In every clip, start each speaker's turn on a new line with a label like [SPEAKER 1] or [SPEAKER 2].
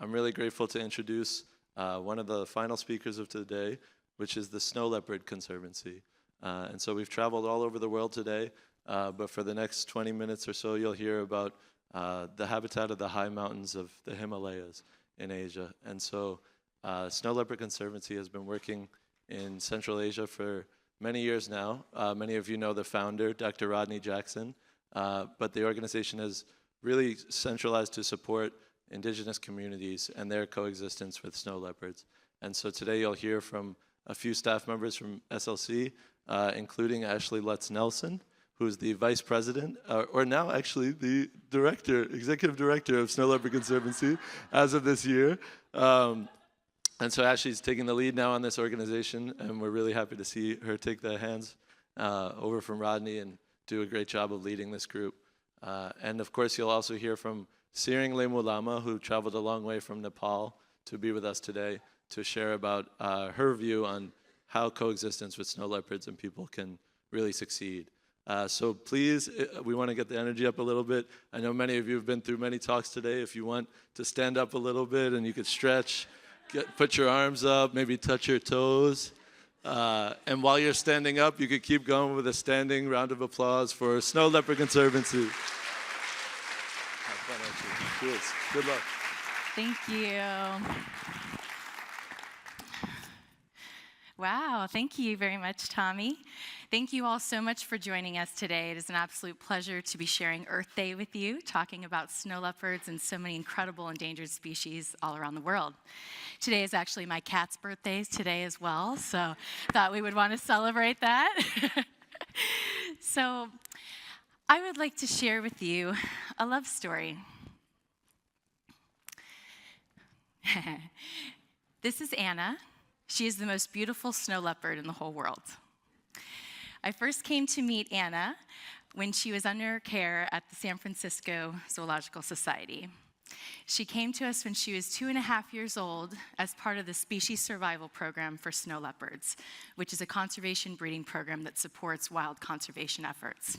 [SPEAKER 1] I'm really grateful to introduce one of the final speakers of today, which is the Leopard Conservancy. And so we've traveled all over the world today, but for the next 20 minutes or so, you'll hear about the habitat of the high mountains of the Himalayas in Asia. And so Leopard Conservancy has been working in Central Asia for many years now. Many of you know the founder, Dr. Rodney Jackson, but the organization has really centralized to support indigenous communities and their coexistence with snow leopards. And so today you'll hear from a few staff members from SLC, including Ashley Lutz-Nelson, who's the vice president, or now actually the executive director of Leopard Conservancy as of this year. And so Ashley's taking the lead now on this organization, and we're really happy to see her take the hands over from Rodney and do a great job of leading this group. And of course, you'll also hear from Siring Lemulama, who traveled a long way from Nepal to be with us today to share about her view on how coexistence with snow leopards and people can really succeed. So please, we want to get the energy up a little bit. I know many of you have been through many talks today. If you want to stand up a little bit and you could stretch, put your arms up, maybe touch your toes. And while you're standing up, you could keep going with a standing round of applause for Leopard Conservancy. Cheers. Good luck.
[SPEAKER 2] Thank you. Wow, thank you very much, Tommy. Thank you all so much for joining us today. It is an absolute pleasure to be sharing Earth Day with you, talking about snow leopards and so many incredible endangered species all around the world. Today is actually my cat's birthday today as well, so thought we would want to celebrate that. So I would like to share with you a love story. This is Anna. She is the most beautiful snow leopard in the whole world. I first came to meet Anna when she was under care at the San Francisco Zoological Society. She came to us when she was 2.5 years old as part of the Species Survival Program for snow leopards, which is a conservation breeding program that supports wild conservation efforts.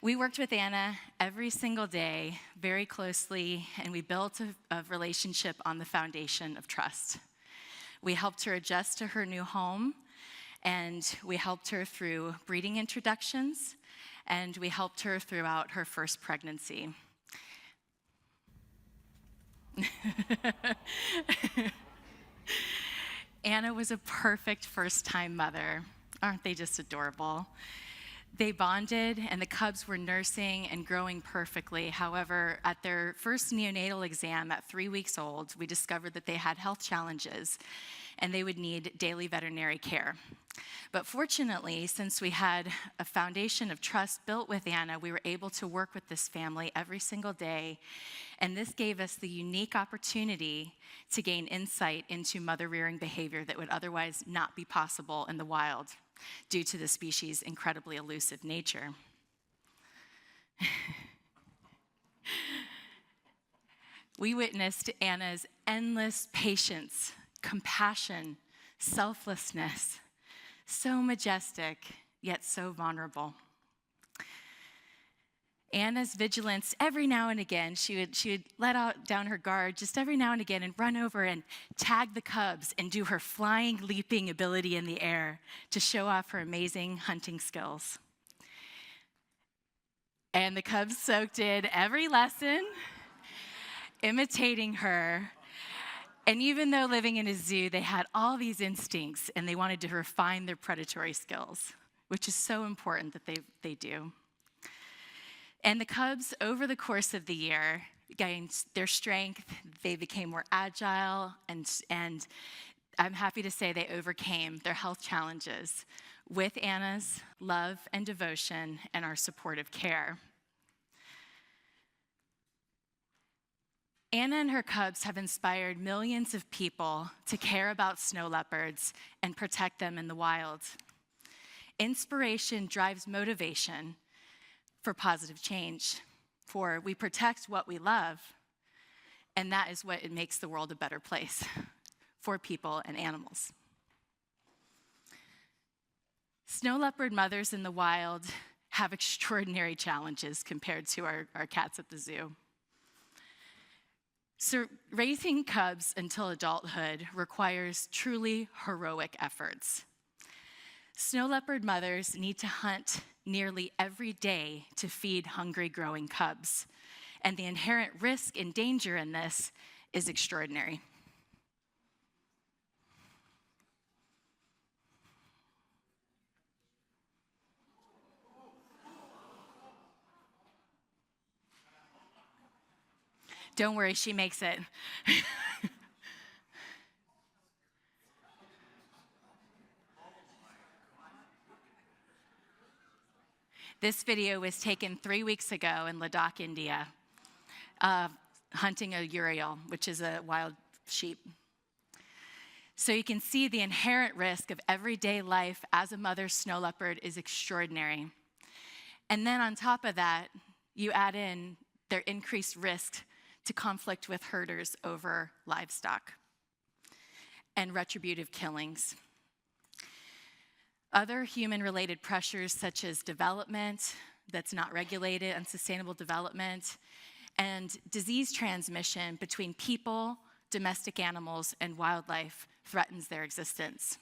[SPEAKER 2] We worked with Anna every single day very closely, and we built a relationship on the foundation of trust. We helped her adjust to her new home, and we helped her through breeding introductions, and we helped her throughout her first pregnancy. Anna was a perfect first-time mother. Aren't they just adorable? They bonded, and the cubs were nursing and growing perfectly. However, at their first neonatal exam at 3 weeks old, we discovered that they had health challenges, and they would need daily veterinary care. But fortunately, since we had a foundation of trust built with Anna, we were able to work with this family every single day, and this gave us the unique opportunity to gain insight into mother-rearing behavior that would otherwise not be possible in the wild due to the species' incredibly elusive nature. We witnessed Anna's endless patience, compassion, selflessness, so majestic, yet so vulnerable. Anna's vigilance, every now and again, she would let down her guard just every now and again and run over and tag the cubs and do her flying, leaping ability in the air to show off her amazing hunting skills. And the cubs soaked in every lesson, imitating her. And even though living in a zoo, they had all these instincts and they wanted to refine their predatory skills, which is so important that they do. And the cubs, over the course of the year, gained their strength. They became more agile, and I'm happy to say they overcame their health challenges with Anna's love and devotion and our supportive care. Anna and her cubs have inspired millions of people to care about snow leopards and protect them in the wild. Inspiration drives motivation for positive change, for we protect what we love, and that is what makes the world a better place for people and animals. Snow leopard mothers in the wild have extraordinary challenges compared to our cats at the zoo. So raising cubs until adulthood requires truly heroic efforts. Snow leopard mothers need to hunt nearly every day to feed hungry growing cubs, and the inherent risk and danger in this is extraordinary. Don't worry, she makes it. This video was taken 3 weeks ago in Ladakh, India, hunting a urial, which is a wild sheep. So you can see the inherent risk of everyday life as a mother snow leopard is extraordinary. And then on top of that, you add in their increased risk to conflict with herders over livestock and retributive killings. Other human-related pressures such as development that's not regulated, unsustainable development, and disease transmission between people, domestic animals, and wildlife threatens their existence.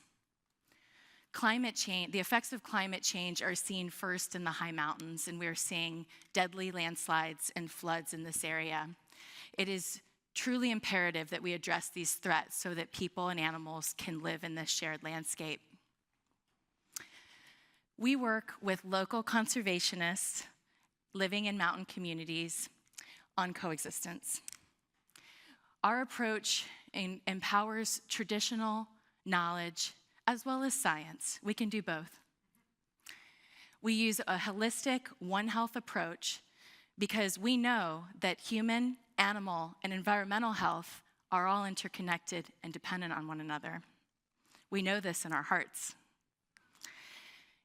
[SPEAKER 2] Climate change, the effects of climate change are seen first in the high mountains, and we're seeing deadly landslides and floods in this area. It is truly imperative that we address these threats so that people and animals can live in this shared landscape. We work with local conservationists living in mountain communities on coexistence. Our approach empowers traditional knowledge as well as science. We can do both. We use a holistic One Health approach because we know that human, animal, and environmental health are all interconnected and dependent on one another. We know this in our hearts.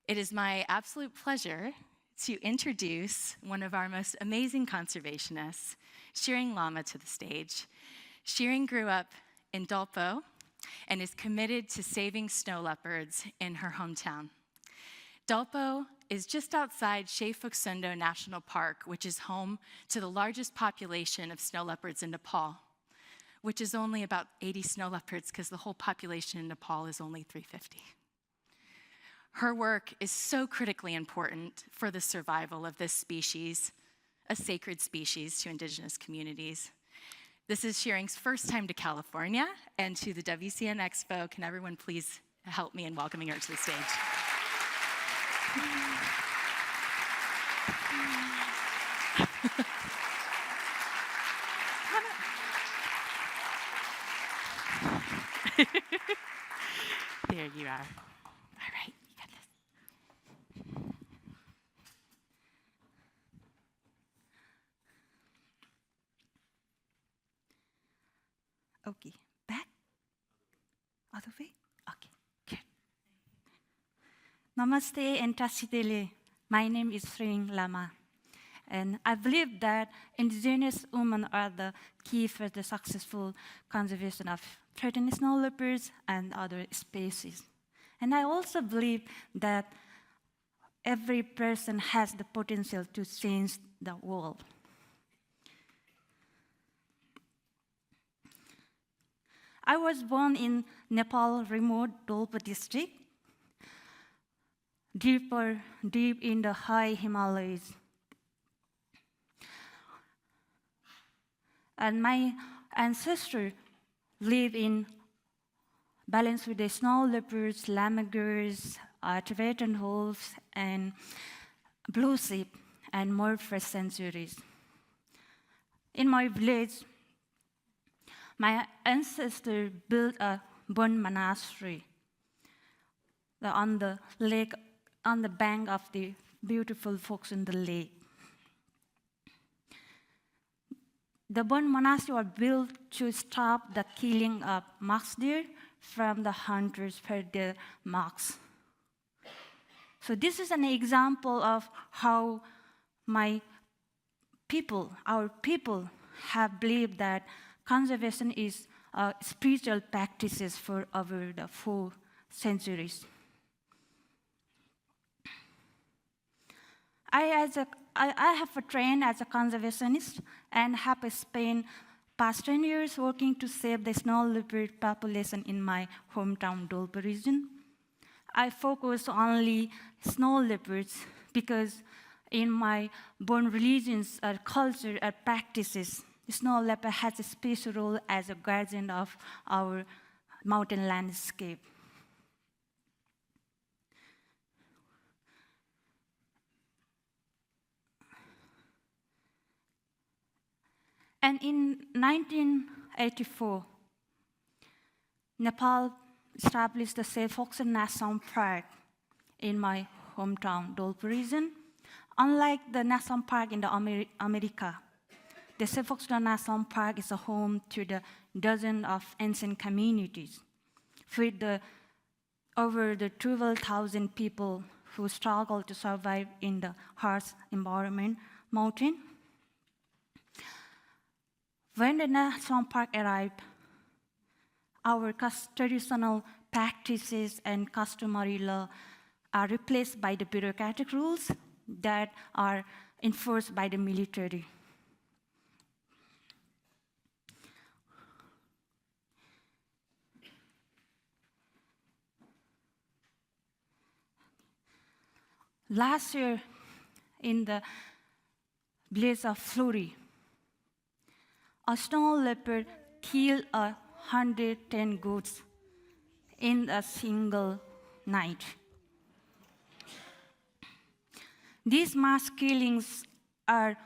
[SPEAKER 2] It is my absolute pleasure to introduce one of our most amazing conservationists, Shiring Lama, to the stage. Shiring grew up in Dolpo and is committed to saving snow leopards in her hometown. Dolpo is just outside Shefuksundo National Park, which is home to the largest population of snow leopards in Nepal, which is only about 80 snow leopards because the whole population in Nepal is only 350. Her work is so critically important for the survival of this species, a sacred species to indigenous communities. This is Shiring's first time to California and to the WCN Expo. Can everyone please help me in welcoming her to the stage? There you are. All right, you got this. Okay, back? Other way? Okay, good.
[SPEAKER 3] Namaste and Tasitele. My name is Sring Lama. And I believe that indigenous women are the key for the successful conservation of threatened snow leopards and other species. And I also believe that every person has the potential to change the world. I was born in Nepal remote Dolpo district, deep in the high Himalayas. And my ancestors lived in balance with the snow leopards, lammergers, Tibetan wolves, and blue sheep, and more for centuries. In my village, my ancestors built a Bon monastery on the lake, on the bank of the beautiful forks in the lake. The Bon monastery was built to stop the killing of mox deer from the hunters for their mox. So this is an example of how our people have believed that conservation is spiritual practices for over the 4 centuries. I have trained as a conservationist and have spent past 10 years working to save the snow leopard population in my hometown Dolpa region. I focus only snow leopards because in my born religions or culture or practices, snow leopard has a special role as a guardian of our mountain landscape. And in 1984, Nepal established the Sefox National Park in my hometown, Dolpa region. Unlike the national park in the America, the Sefox National Park is a home to the dozens of ancient communities with over 12,000 people who struggle to survive in the harsh environment mountain. When the national park arrived, our traditional practices and customary law are replaced by the bureaucratic rules that are enforced by the military. Last year, in the blaze of fury, a snow leopard killed 110 goats in a single night. These mass killings are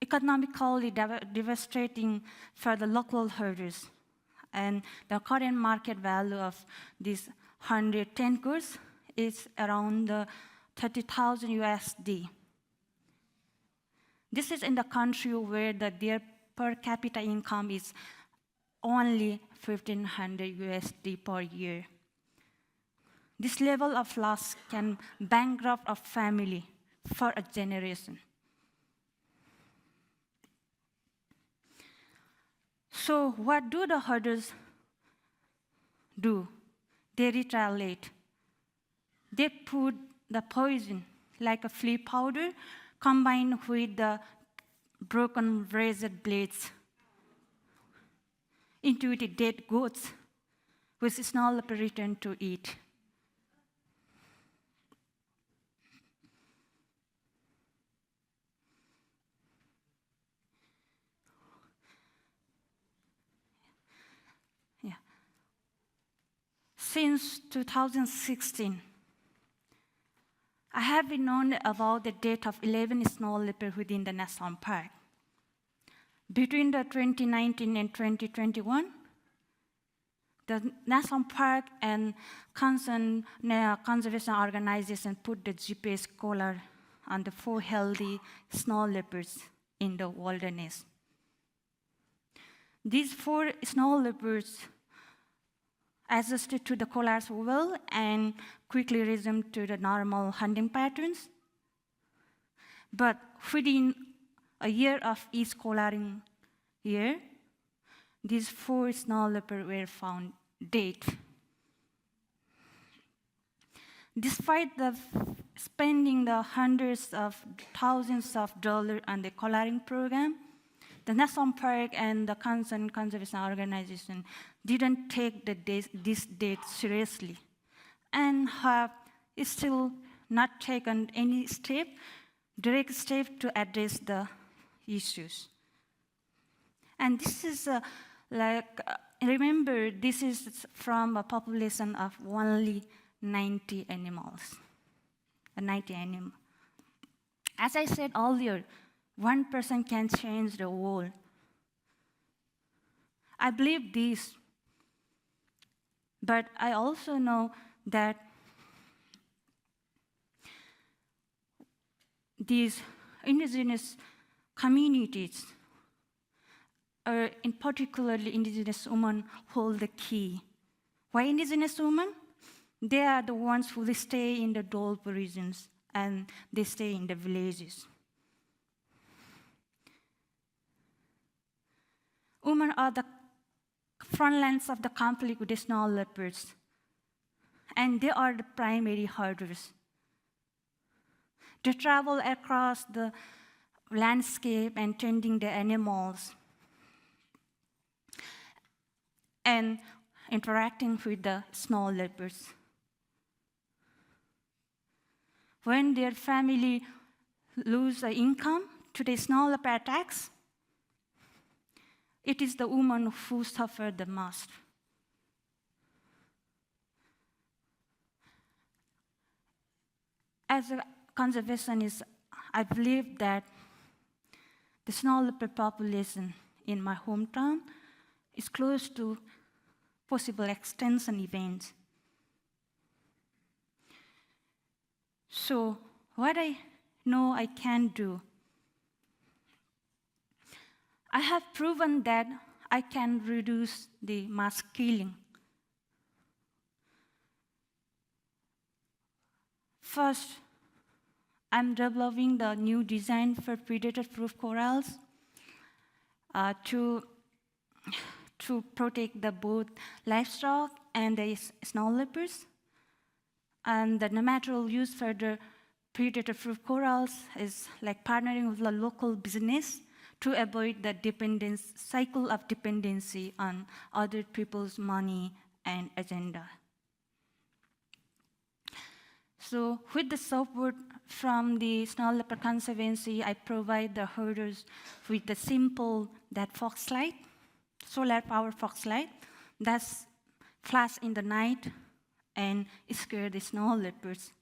[SPEAKER 3] economically devastating for the local herders, and the current market value of these 110 goats is around 30,000 USD. This is in the country where their per capita income is only 1,500 USD per year. This level of loss can bankrupt a family for a generation. So what do the herders do? They retaliate. They put the poison, like a flea powder, combined with the broken razor blades into the dead goats, which is now returned to eat. Yeah. Since 2016, I have been known about the death of 11 snow leopards within the national park. Between the 2019 and 2021, the national park and conservation organization put the GPS collar on the 4 healthy snow leopards in the wilderness. These 4 snow leopards adjusted to the collars well and quickly resumed to the normal hunting patterns. But within a year of each collaring year, these 4 snow leopards were found dead. Despite spending the hundreds of thousands of dollars on the collaring program, the National Park and the conservation organization didn't take this death seriously and have still not taken any direct step to address the issues. And this is remember, this is from a population of only 90 animals. 90 animals. As I said earlier, one person can change the world. I believe this, but I also know that these indigenous communities, or in particularly indigenous women, hold the key. Why indigenous women? They are the ones who stay in the Dolpa regions and they stay in the villages. Women are the front lines of the conflict with the snow leopards, and they are the primary herders. They travel across the landscape and tending the animals and interacting with the snow leopards. When their family lose the income to the snow leopard attacks, it is the woman who suffered the most. As a conservationist, I believe that the snow leopard population in my hometown is close to possible extinction events. So what I know I can do, I have proven that I can reduce the mass killing. First, I'm developing the new design for predator-proof corals to protect the both livestock and the snow leopards. And the material used for the predator-proof corals is like partnering with the local business to avoid the cycle of dependency on other people's money and agenda. So with the support from the Leopard Conservancy, I provide the herders with the simple fox light, solar power fox light, that's flash in the night and scare the snow leopards.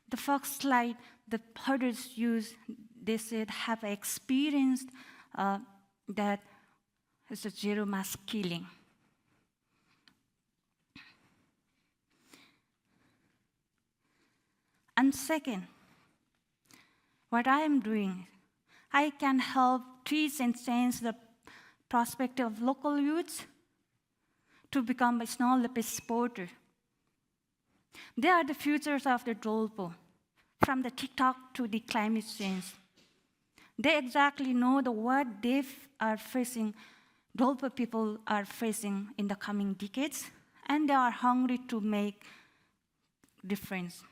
[SPEAKER 3] The fox light the herders use, they said, have experienced that it's a zero mass killing. And second, what I am doing, I can help teach and change the perspective of local youths to become a snow leopard sporter. They are the futures of the Dolpo, from the TikTok to the climate change. They exactly know what they are facing, Dolpo people are facing in the coming decades, and they are hungry to make difference.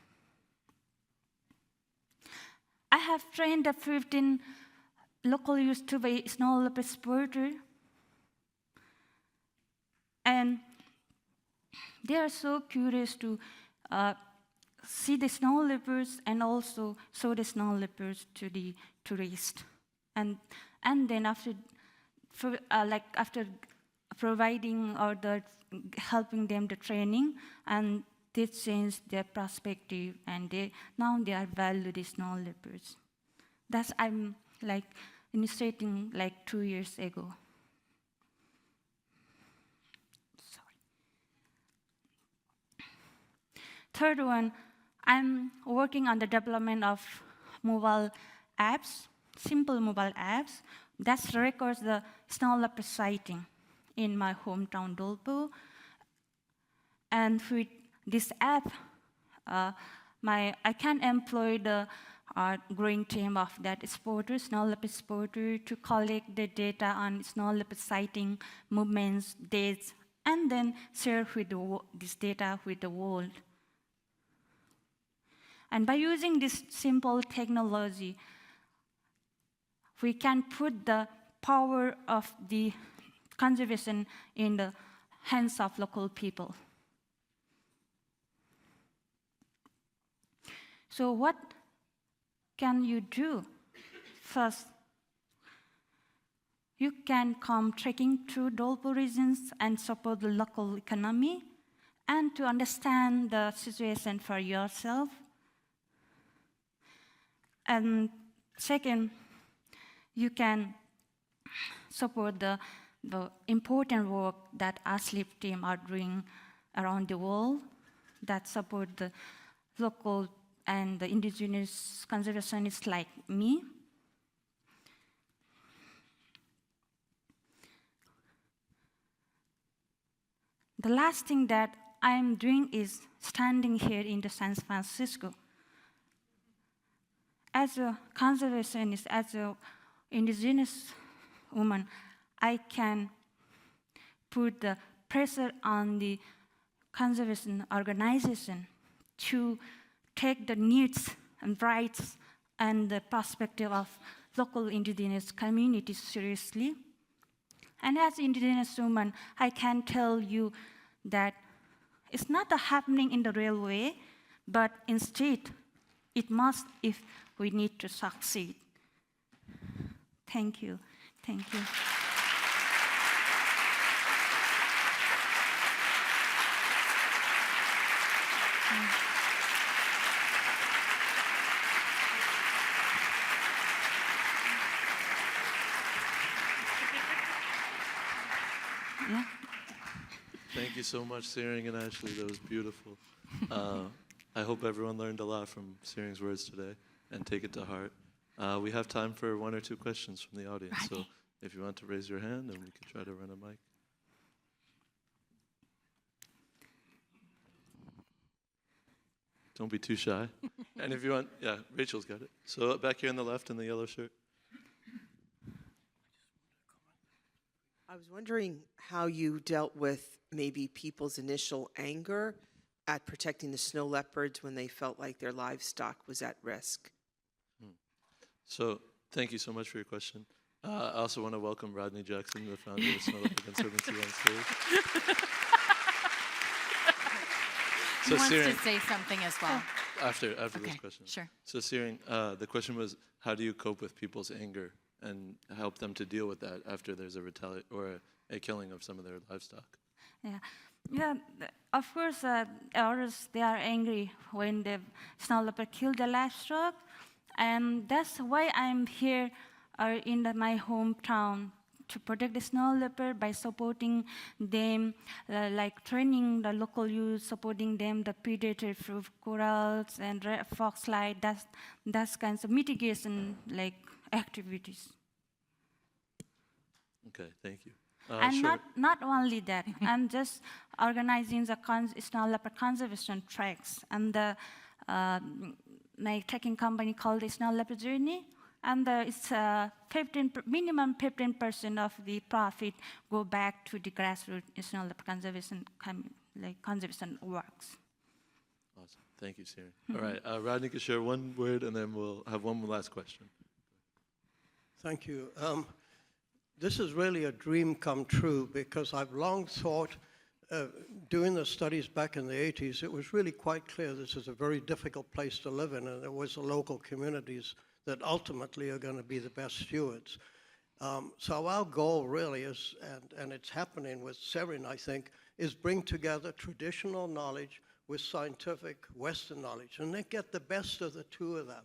[SPEAKER 3] I have trained the 15 local youth to be snow leopard sporter, and they are so curious to see the snow leopards and also show the snow leopards to the tourists. And then after providing or helping them the training, and they changed their perspective, and now they are value the snow leopards. That's I'm initiating 2 years ago. Sorry. Third one, I'm working on the development of mobile apps, simple mobile apps that records the snow leopard sighting in my hometown Dolpo. And with this app, I can employ the growing team of that snow leopard sporter, to collect the data on snow leopard sighting, movements, dates, and then share this data with the world. And by using this simple technology, we can put the power of the conservation in the hands of local people. So what can you do? First, you can come trekking through Dolpo regions and support the local economy, and to understand the situation for yourself. And second, you can support the important work that our sleep team are doing around the world that support the local and the indigenous conservationists like me. The last thing that I'm doing is standing here in the San Francisco. As a conservationist, as an indigenous woman, I can put the pressure on the conservation organization to take the needs and rights and the perspective of local indigenous communities seriously, And as indigenous woman, I can tell you that it's not happening in the real way, but instead, it must if we need to succeed. Thank you. Thank you. Yeah.
[SPEAKER 1] Thank you so much, Searing and Ashley. That was beautiful. I hope everyone learned a lot from Searing's words today and take it to heart. We have time for 1 or 2 questions from the audience. So if you want to raise your hand, and we can try to run a mic. Don't be too shy. And if you want, yeah, Rachel's got it. So back here on the left in the yellow shirt.
[SPEAKER 4] I was wondering how you dealt with maybe people's initial anger at protecting the snow leopards when they felt like their livestock was at risk.
[SPEAKER 1] So thank you so much for your question. I also want to welcome Rodney Jackson, the founder of the Leopard Conservancy, on stage.
[SPEAKER 2] He wants to say something as well.
[SPEAKER 1] After this question.
[SPEAKER 2] Sure.
[SPEAKER 1] So Searing, the question was, how do you cope with people's anger and help them to deal with that after there's a killing of some of their livestock?
[SPEAKER 3] Yeah, of course, others, they are angry when the snow leopard kill the livestock. And that's why I'm here in my hometown to protect the snow leopard by supporting them, like training the local youth, supporting them, the predator-proof corals and foxlight, that's kinds of mitigation like activities.
[SPEAKER 1] Okay, thank you.
[SPEAKER 3] And
[SPEAKER 1] sure.
[SPEAKER 3] not only that, I'm just organizing the snow leopard conservation treks, and my trekking company called the Snow Leopard Journey, and it's minimum 15% of the profit go back to the grassroots snow leopard conservation works.
[SPEAKER 1] Awesome, thank you, Searing. All right, Rodney can share one word, and then we'll have one last question.
[SPEAKER 5] Thank you. This is really a dream come true, because I've long thought, doing the studies back in the 80s, it was really quite clear this is a very difficult place to live in, and it was the local communities that ultimately are going to be the best stewards. So our goal really is, and it's happening with Serin, I think, is bring together traditional knowledge with scientific Western knowledge, and they get the best of the two of them.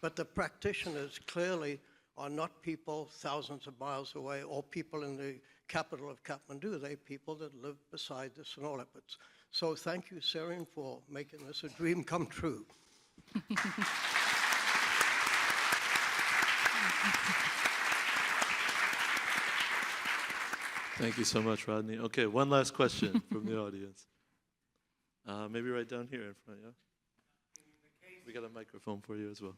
[SPEAKER 5] But the practitioners clearly are not people thousands of miles away or people in the capital of Kathmandu. They're people that live beside the snow leopards. So thank you, Serin, for making this a dream come true.
[SPEAKER 1] Thank you so much, Rodney. Okay, one last question from the audience. Maybe right down here in front, yeah? We got a microphone for you as well.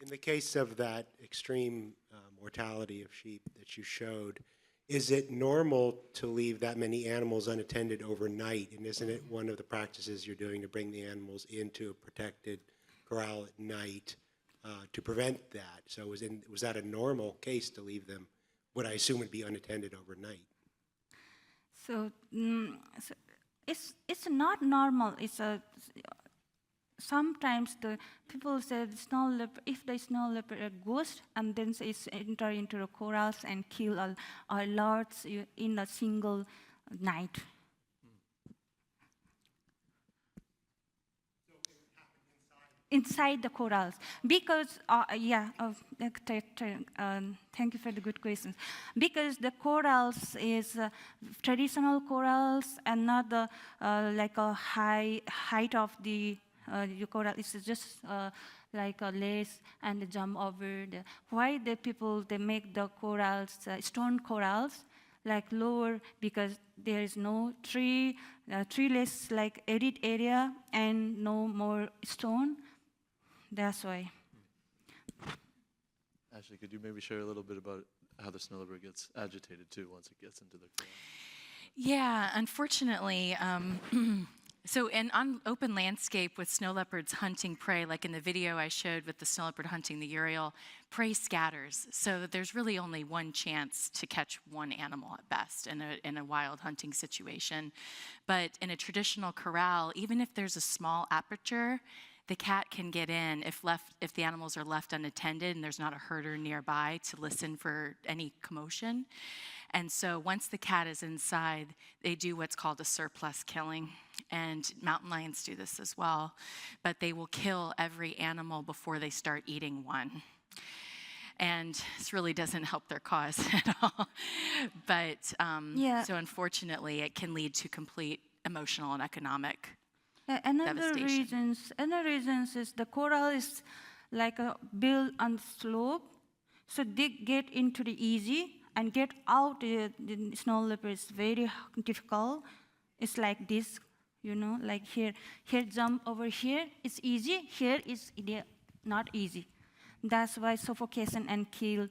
[SPEAKER 6] In the case of that extreme mortality of sheep that you showed, is it normal to leave that many animals unattended overnight? And isn't it one of the practices you're doing to bring the animals into a protected corral at night to prevent that? So was that a normal case to leave them, what I assume would be unattended overnight?
[SPEAKER 3] So, it's not normal. Sometimes the people say the snow leopard, if the snow leopard a ghost, and then it's enter into the corals and kill a lot in a single night. Inside the corals, because thank you for the good questions. Because the corals is traditional corals and not the like a height of the coral. It's just like a lace and jump over. Why the people they make the corals stone corals like lower, because there is no treeless like edit area and no more stone. That's why.
[SPEAKER 1] Ashley, could you maybe share a little bit about how the snow leopard gets agitated too once it gets into the corral?
[SPEAKER 2] Yeah, unfortunately, So on open landscape with snow leopards hunting prey, like in the video I showed with the snow leopard hunting the Uriel, prey scatters. So there's really only one chance to catch one animal at best in a wild hunting situation. But in a traditional corral, even if there's a small aperture, the cat can get in if the animals are left unattended and there's not a herder nearby to listen for any commotion. And so once the cat is inside, they do what's called a surplus killing. And mountain lions do this as well. But they will kill every animal before they start eating one. And this really doesn't help their cause at all. But
[SPEAKER 3] Yeah.
[SPEAKER 2] so unfortunately, it can lead to complete emotional and economic
[SPEAKER 3] Another
[SPEAKER 2] devastation.
[SPEAKER 3] reasons is the coral is like a built on slope, so they get into the easy and get out. The snow leopard is very difficult. It's like this, you know, like here jump over here. It's easy. Here is not easy. That's why suffocation and kill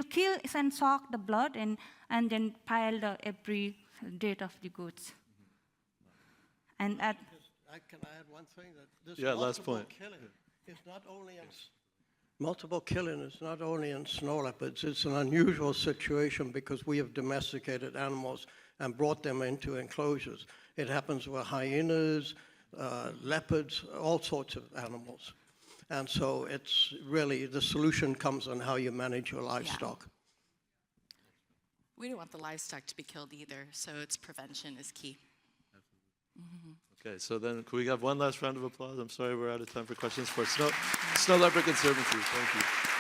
[SPEAKER 3] kill and suck the blood and then pile the every death of the goods. And at
[SPEAKER 5] Can I add one thing? That this
[SPEAKER 1] Yeah, last
[SPEAKER 5] multiple
[SPEAKER 1] point.
[SPEAKER 5] killing is not only in multiple killing is not only in snow leopards. It's an unusual situation because we have domesticated animals and brought them into enclosures. It happens with hyenas, leopards, all sorts of animals. And so it's really, the solution comes on how you manage your livestock.
[SPEAKER 2] We don't want the livestock to be killed either, so its prevention is key.
[SPEAKER 1] Okay, so then can we have one last round of applause? I'm sorry we're out of time for questions for Snow Leopard Conservancy. Thank you.